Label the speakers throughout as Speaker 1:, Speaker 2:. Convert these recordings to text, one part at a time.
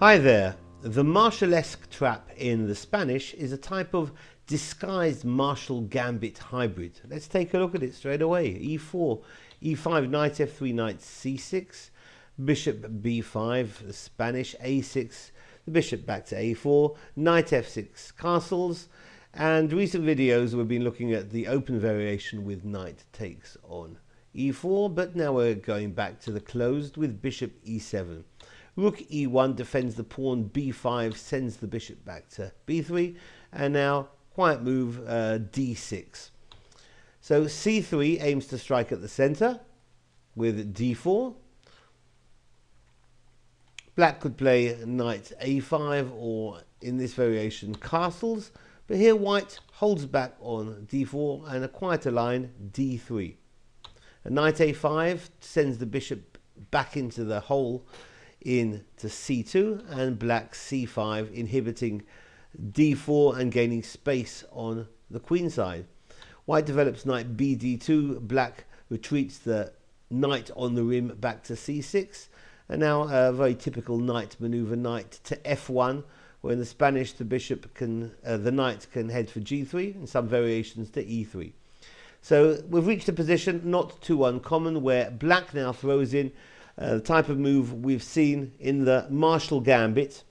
Speaker 1: Hi there. The Marshalesque Trap in the Spanish is a type of disguised Marshal Gambit hybrid. Let's take a look at it straight away. E4, E5, knight F3, knight C6, bishop B5, the Spanish, A6, the bishop back to A4, knight F6, castles, and recent videos we've been looking at the open variation with knight takes on E4, but now we're going back to the closed with bishop E7. Rook E1 defends the pawn, B5 sends the bishop back to B3, and now quiet move D6. So C3 aims to strike at the center with D4. Black could play knight A5 or in this variation castles, but here white holds back on D4 and a quieter line D3. A knight A5 sends the bishop back into the hole into C2, and black C5 inhibiting D4 and gaining space on the queen side. White develops knight BD2, black retreats the knight on the rim back to C6, and now a very typical knight maneuver, knight to F1, where in the Spanish the bishop can, the knight can head for G3, and some variations to E3. So we've reached a position not too uncommon where black now throws in the type of move we've seen in the Marshal Gambit,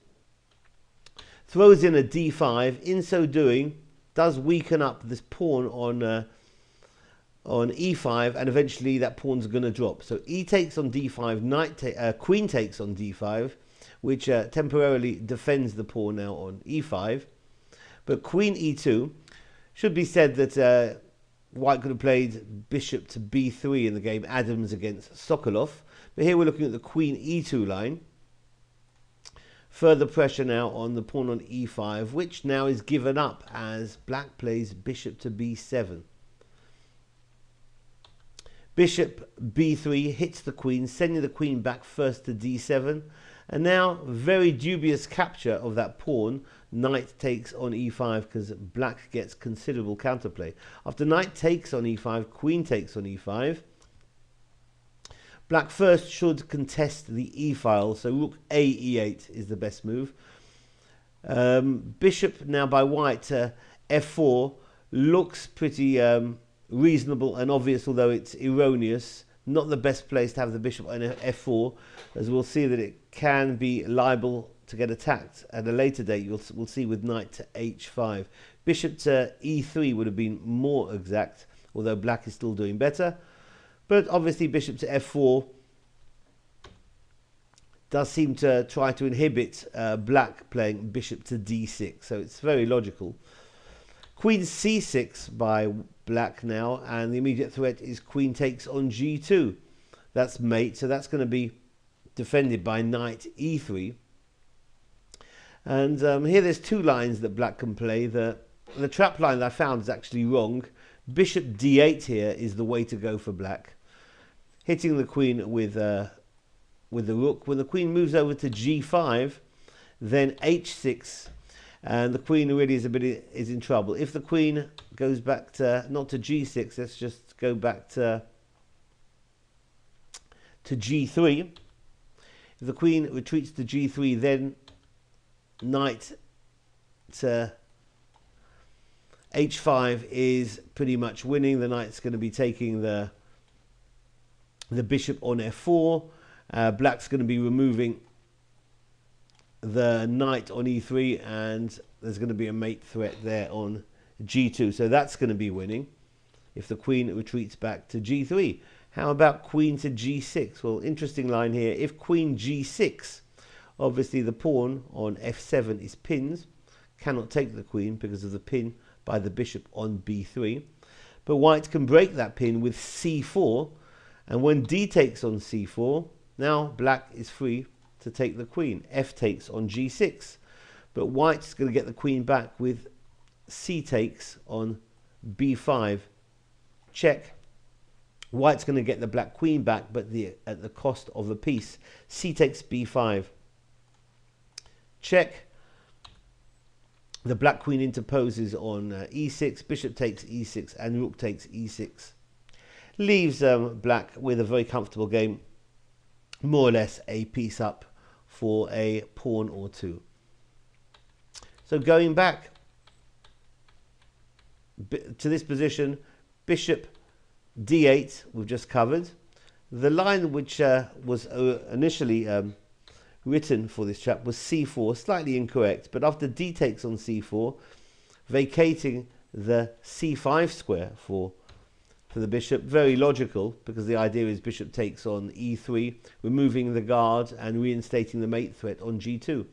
Speaker 1: throws in a D5, in so doing does weaken up this pawn on E5, and eventually that pawn's going to drop. So E takes on D5, queen takes on D5, which temporarily defends the pawn now on E5, but queen E2. Should be said that white could have played bishop to B3 in the game Adams against Sokolov. But here we're looking at the queen E2 line. Further pressure now on the pawn on E5, which now is given up as black plays bishop to B7. Bishop B3 hits the queen, sending the queen back first to D7. And now very dubious capture of that pawn. Knight takes on E5 because black gets considerable counterplay. After knight takes on E5, queen takes on E5. Black first should contest the E-file, so rook A E8 is the best move. Bishop now by white F4 looks pretty reasonable and obvious, although it's erroneous. Not the best place to have the bishop on F4, as we'll see that it can be liable to get attacked at a later date. We'll see with knight to H5. Bishop to E3 would have been more exact, although black is still doing better. But obviously bishop to F4 does seem to try to inhibit black playing bishop to D6, so it's very logical. Queen C6 by black now, and the immediate threat is queen takes on G2. That's mate, so that's going to be defended by knight E3. And here there's two lines that black can play. The trap line that I found is actually wrong. Bishop D8 here is the way to go for black, hitting the queen with the rook. When the queen moves over to G5, then H6, and the queen really is in trouble. If the queen goes back to not to G6, let's just go back to G3. If the queen retreats to G3, then knight to H5 is pretty much winning. The knight's going to be taking the bishop on F4. Black's going to be removing the knight on E3, and there's going to be a mate threat there on G2. So that's going to be winning if the queen retreats back to G3. How about queen to G6? Well, interesting line here. If queen G6, obviously the pawn on F7 is pinned. Cannot take the queen because of the pin by the bishop on B3. But white can break that pin with C4. And when D takes on C4, now black is free to take the queen. F takes on G6. But white's going to get the queen back with C takes on B5. Check. White's going to get the black queen back, but at the cost of a piece. C takes B5. Check. The black queen interposes on E6. Bishop takes E6 and rook takes E6. Leaves black with a very comfortable game, more or less a piece up for a pawn or two. So going back to this position, bishop d8 we've just covered. The line which was initially written for this trap was c4, slightly incorrect, but after d takes on c4, vacating the c5 square for the bishop, very logical, because the idea is bishop takes on e3, removing the guard and reinstating the mate threat on g2.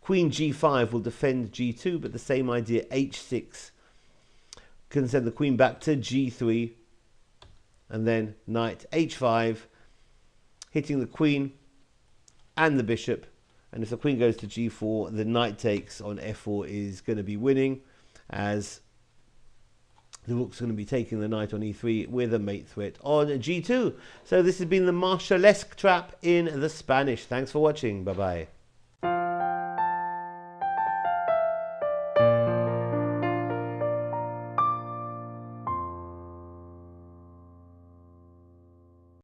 Speaker 1: Queen g5 will defend g2, but the same idea, h6 can send the queen back to g3, and then knight h5, hitting the queen and the bishop. And if the queen goes to g4, the knight takes on f4 is going to be winning, as the rook's going to be taking the knight on e3 with a mate threat on g2. So this has been the Marshalesque trap in the Spanish. Thanks for watching. Bye-bye.